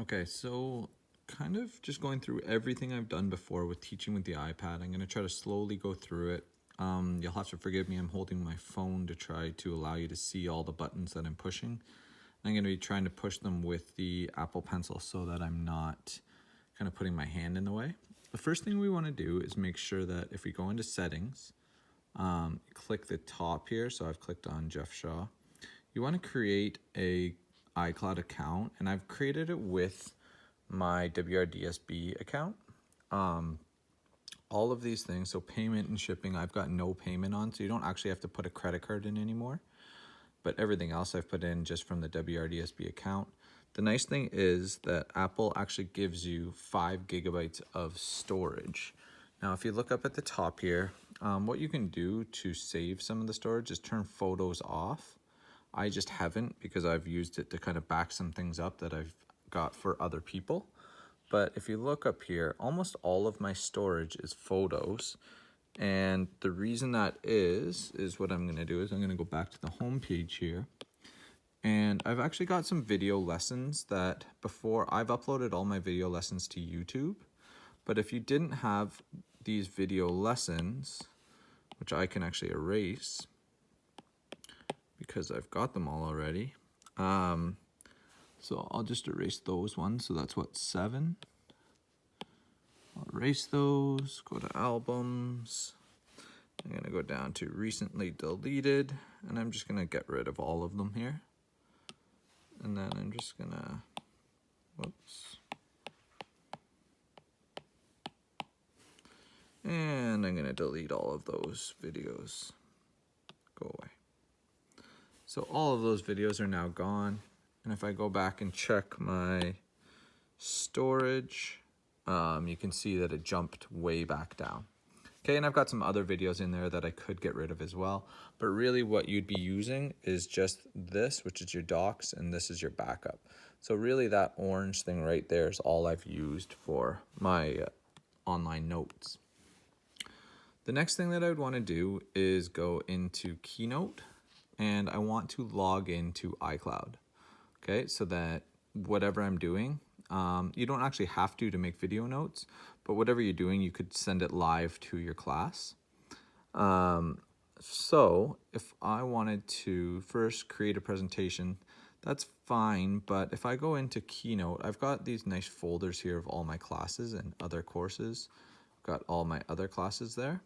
Okay, so kind of just going through everything I've done before with teaching with the iPad. I'm going to try to slowly go through it. You'll have to forgive me, I'm holding my phone to try to allow you to see all the buttons that I'm pushing. I'm going to be trying to push them with the Apple Pencil so that I'm not kind of putting my hand in the way. The first thing we want to do is make sure that if we go into settings, click the top here. So I've clicked on Jeff Shaw. You want to create a iCloud account, and I've created it with my WRDSB account. All of these things, so payment and shipping, I've got no payment on, so you don't actually have to put a credit card in anymore. But everything else I've put in just from the WRDSB account. The nice thing is that Apple actually gives you 5 gigabytes of storage. Now, if you look up at the top here, what you can do to save some of the storage is turn photos off. I just haven't because I've used it to kind of back some things up that I've got for other people. But if you look up here, almost all of my storage is photos. And the reason that is what I'm gonna do is I'm gonna go back to the home page here. And I've actually got some video lessons that before I've uploaded all my video lessons to YouTube. But if you didn't have these video lessons, which I can actually erase because I've got them all already. So I'll just erase those ones. So that's what, 7? I'll erase those, go to albums. I'm gonna go down to recently deleted, and I'm just gonna get rid of all of them here. And then I'm just gonna, whoops. And I'm gonna delete all of those videos. Go away. So all of those videos are now gone. And if I go back and check my storage, you can see that it jumped way back down. Okay, and I've got some other videos in there that I could get rid of as well. But really what you'd be using is just this, which is your docs, and this is your backup. So really that orange thing right there is all I've used for my online notes. The next thing that I would want to do is go into Keynote, and I want to log into Icloud. Okay, so that whatever I'm doing, you don't actually have to make video notes, but whatever you're doing, you could send it live to your class. So if I wanted to first create a presentation, that's fine, but if I go into Keynote, I've got these nice folders here of all my classes and other courses. I've got all my other classes there.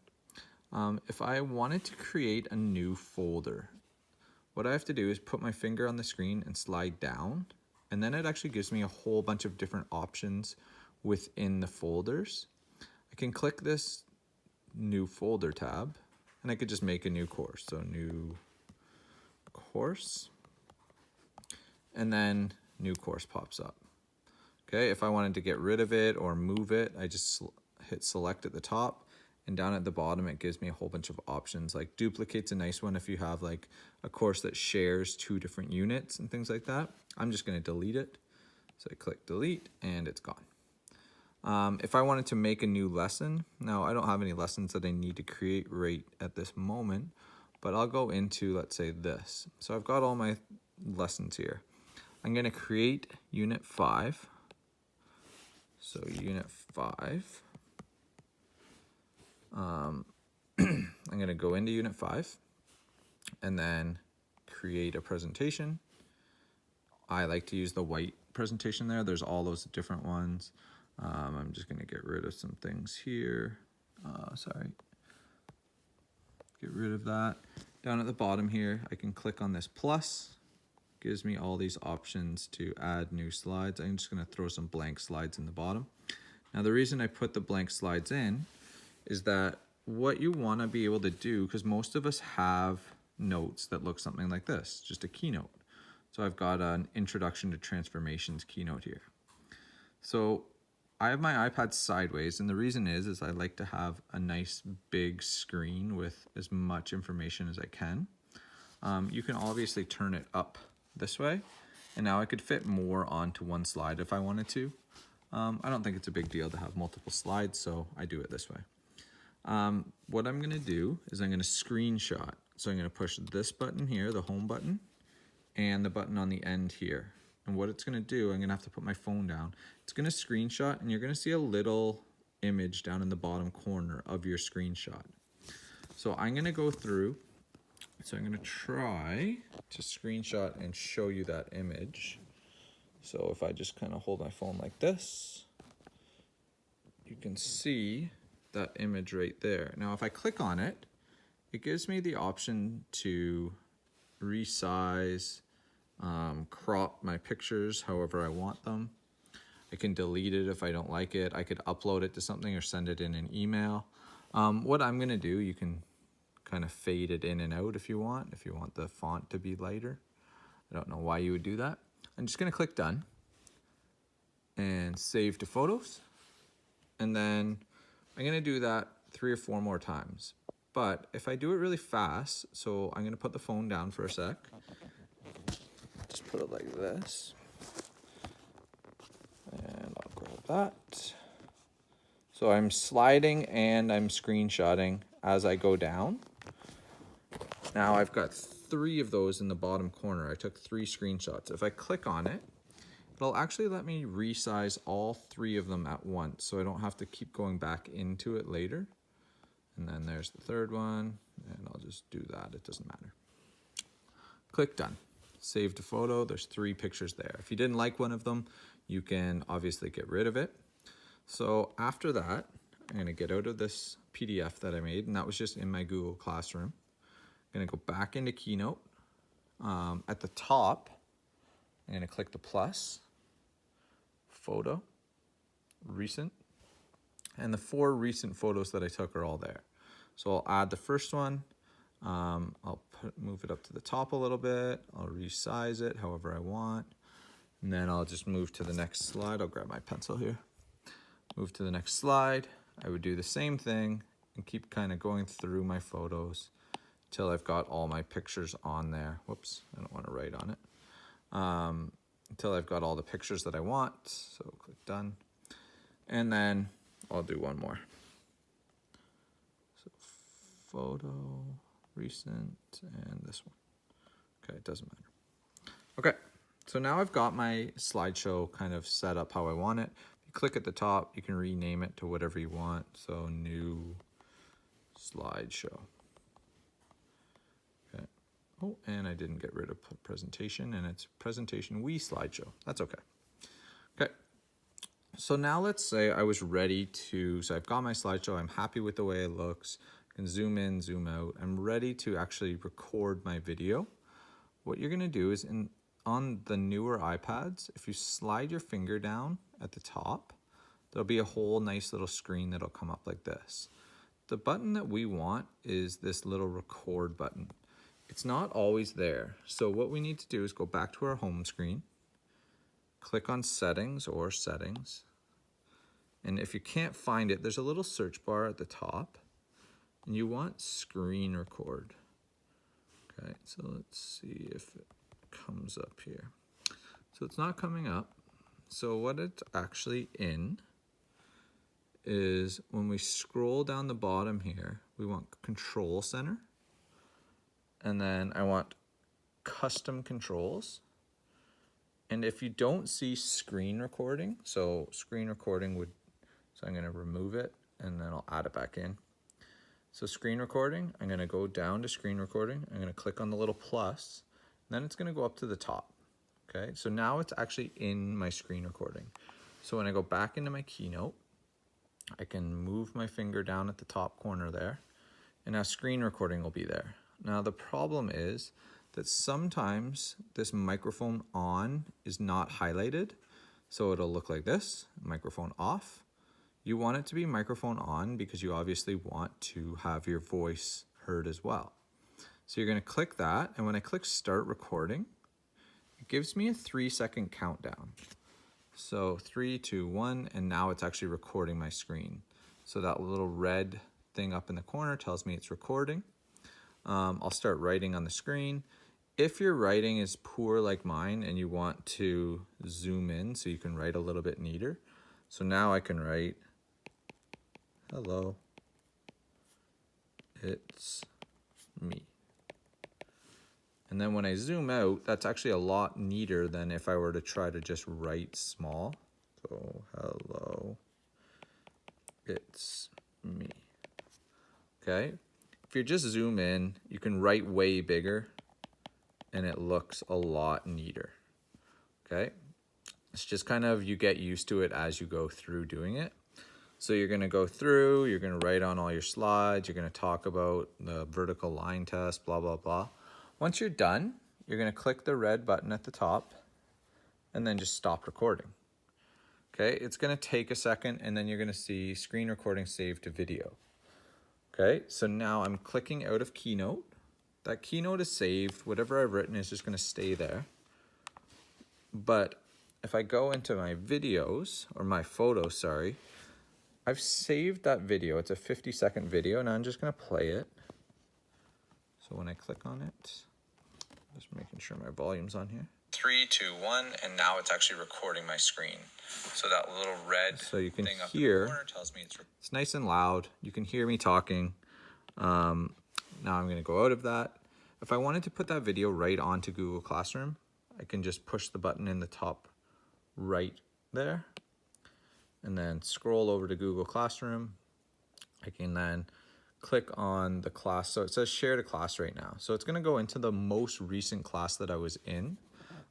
If I wanted to create a new folder, what I have to do is put my finger on the screen and slide down, and then it actually gives me a whole bunch of different options within the folders. I can click this new folder tab, and I could just make a new course. So new course, and then new course pops up. Okay, if I wanted to get rid of it or move it, I just hit select at the top. And down at the bottom, it gives me a whole bunch of options. Like duplicate's a nice one if you have like a course that shares 2 different units and things like that. I'm just gonna delete it. So I click delete and it's gone. If I wanted to make a new lesson, now I don't have any lessons that I need to create right at this moment, but I'll go into, let's say this. So I've got all my lessons here. I'm gonna create unit 5. So unit 5. I'm going to go into unit 5 and then create a presentation. I like to use the white presentation there. There's all those different ones. I'm just going to get rid of some things here. Get rid of that. Down at the bottom here, I can click on this plus. Gives me all these options to add new slides. I'm just going to throw some blank slides in the bottom. Now the reason I put the blank slides in is that what you want to be able to do, because most of us have notes that look something like this, just a keynote. So I've got an introduction to transformations keynote here. So I have my iPad sideways, and the reason is I like to have a nice big screen with as much information as I can. You can obviously turn it up this way, and now I could fit more onto one slide if I wanted to. I don't think it's a big deal to have multiple slides, so I do it this way. What I'm going to do is I'm going to screenshot. So I'm going to push this button here, the home button, and the button on the end here. And what it's going to do, I'm going to have to put my phone down. It's going to screenshot, and you're going to see a little image down in the bottom corner of your screenshot. So I'm going to go through. So I'm going to try to screenshot and show you that image. So if I just kind of hold my phone like this, you can see that image right there. Now, if I click on it, it gives me the option to resize, crop my pictures however I want them. I can delete it if I don't like it. I could upload it to something or send it in an email. What I'm gonna do, you can kind of fade it in and out if you want the font to be lighter. I don't know why you would do that. I'm just gonna click done and save to photos. And then I'm gonna do that 3 or 4 more times. But if I do it really fast, so I'm gonna put the phone down for a sec. Just put it like this. And I'll grab that. So I'm sliding and I'm screenshotting as I go down. Now I've got 3 of those in the bottom corner. I took 3 screenshots. If I click on it, it'll actually let me resize all 3 of them at once, so I don't have to keep going back into it later. And then there's the 3rd one, and I'll just do that. It doesn't matter. Click done. Save to photo. There's 3 pictures there. If you didn't like one of them, you can obviously get rid of it. So after that, I'm going to get out of this PDF that I made, and that was just in my Google Classroom. I'm going to go back into Keynote. At the top, I'm going to click the plus, photo, recent, and the 4 recent photos that I took are all there. So I'll add the first one. I'll move it up to the top a little bit. I'll resize it however I want. And then I'll just move to the next slide. I'll grab my pencil here. Move to the next slide. I would do the same thing and keep kind of going through my photos till I've got all my pictures on there. Whoops, I don't want to write on it. Until I've got all the pictures that I want. So click done. And then I'll do one more. So photo, recent, and this one. Okay, it doesn't matter. Okay, so now I've got my slideshow kind of set up how I want it. You click at the top, you can rename it to whatever you want. So new slideshow. Okay. Oh, and I didn't get rid of presentation, and it's presentation slideshow. That's okay. Okay. So now let's say I was ready to, so I've got my slideshow, I'm happy with the way it looks, I can zoom in, zoom out, I'm ready to actually record my video. What you're gonna do is on the newer iPads, if you slide your finger down at the top, there'll be a whole nice little screen that'll come up like this. The button that we want is this little record button. It's not always there. So what we need to do is go back to our home screen, click on settings or settings. And if you can't find it, there's a little search bar at the top and you want screen record. Okay, so let's see if it comes up here. So it's not coming up. So what it's actually in is when we scroll down the bottom here, we want control center. And then I want custom controls. And if you don't see screen recording, so screen recording would, so I'm gonna remove it and then I'll add it back in. So screen recording, I'm gonna go down to screen recording. I'm gonna click on the little plus, and then it's gonna go up to the top. Okay, so now it's actually in my screen recording. So when I go back into my Keynote, I can move my finger down at the top corner there, and now screen recording will be there. Now the problem is that sometimes this microphone on is not highlighted. So it'll look like this, microphone off. You want it to be microphone on because you obviously want to have your voice heard as well. So you're gonna click that, and when I click start recording, it gives me a 3-second countdown. So 3, 2, 1, and now it's actually recording my screen. So that little red thing up in the corner tells me it's recording. I'll start writing on the screen. If your writing is poor like mine and you want to zoom in so you can write a little bit neater, so now I can write, hello, it's me. And then when I zoom out, that's actually a lot neater than if I were to try to just write small. So, hello, it's me. Okay, if you just zoom in, you can write way bigger and it looks a lot neater. Okay, it's just kind of, you get used to it as you go through doing it. So you're gonna go through, you're gonna write on all your slides, you're gonna talk about the vertical line test, blah, blah, blah. Once you're done, you're gonna click the red button at the top and then just stop recording. Okay, it's gonna take a second and then you're gonna see screen recording saved to video. Okay, so now I'm clicking out of Keynote. That Keynote is saved, whatever I've written is just gonna stay there. But if I go into my videos, or my photos, sorry, I've saved that video. It's a 50-second video, and I'm just gonna play it. So when I click on it, just making sure my volume's on here. 3, 2, 1, and now it's actually recording my screen. So that little red thing up in the corner tells me it's nice and loud. You can hear me talking. Now I'm gonna go out of that. If I wanted to put that video right onto Google Classroom, I can just push the button in the top right there and then scroll over to Google Classroom. I can then click on the class. So it says share to class right now. So it's gonna go into the most recent class that I was in.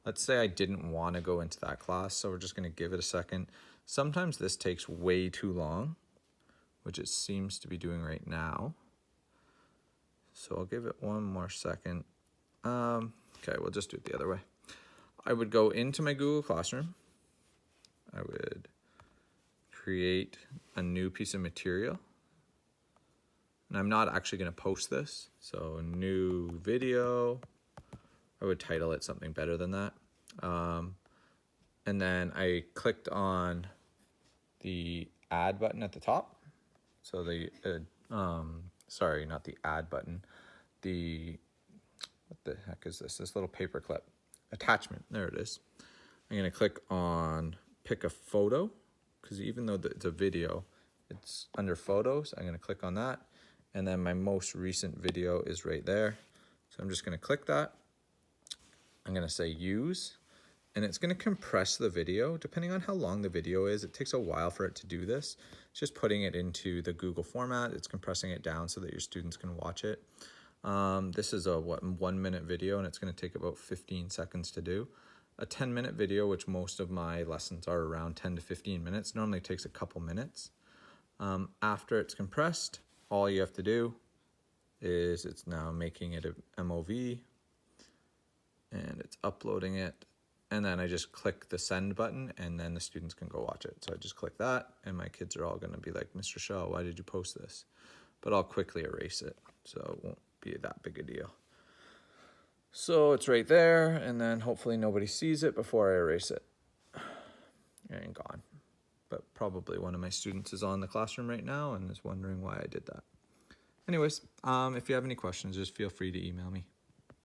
Let's say I didn't wanna go into that class, so we're just gonna give it a second. Sometimes this takes way too long, which it seems to be doing right now. So I'll give it one more second. Okay, we'll just do it the other way. I would go into my Google Classroom. I would create a new piece of material. And I'm not actually gonna post this. So new video, I would title it something better than that. And then I clicked on the add button at the top. So the, sorry, not the add button. What the heck is this? This little paper clip. Attachment, there it is. I'm gonna click on pick a photo, because even though it's a video, it's under photos. I'm gonna click on that. And then my most recent video is right there. So I'm just gonna click that. I'm gonna say use, and it's gonna compress the video. Depending on how long the video is, it takes a while for it to do this. It's just putting it into the Google format. It's compressing it down so that your students can watch it. This is a 1 minute video, and it's gonna take about 15 seconds to do. A 10-minute video, which most of my lessons are around 10 to 15 minutes, normally takes a couple minutes. After it's compressed, all you have to do is it's now making it a MOV, and it's uploading it. And then I just click the send button, and then the students can go watch it. So I just click that, and my kids are all gonna be like, Mr. Shaw, why did you post this? But I'll quickly erase it, so it won't be that big a deal. So it's right there, and then hopefully nobody sees it before I erase it. And gone. But probably one of my students is on the classroom right now and is wondering why I did that. Anyways, if you have any questions, just feel free to email me.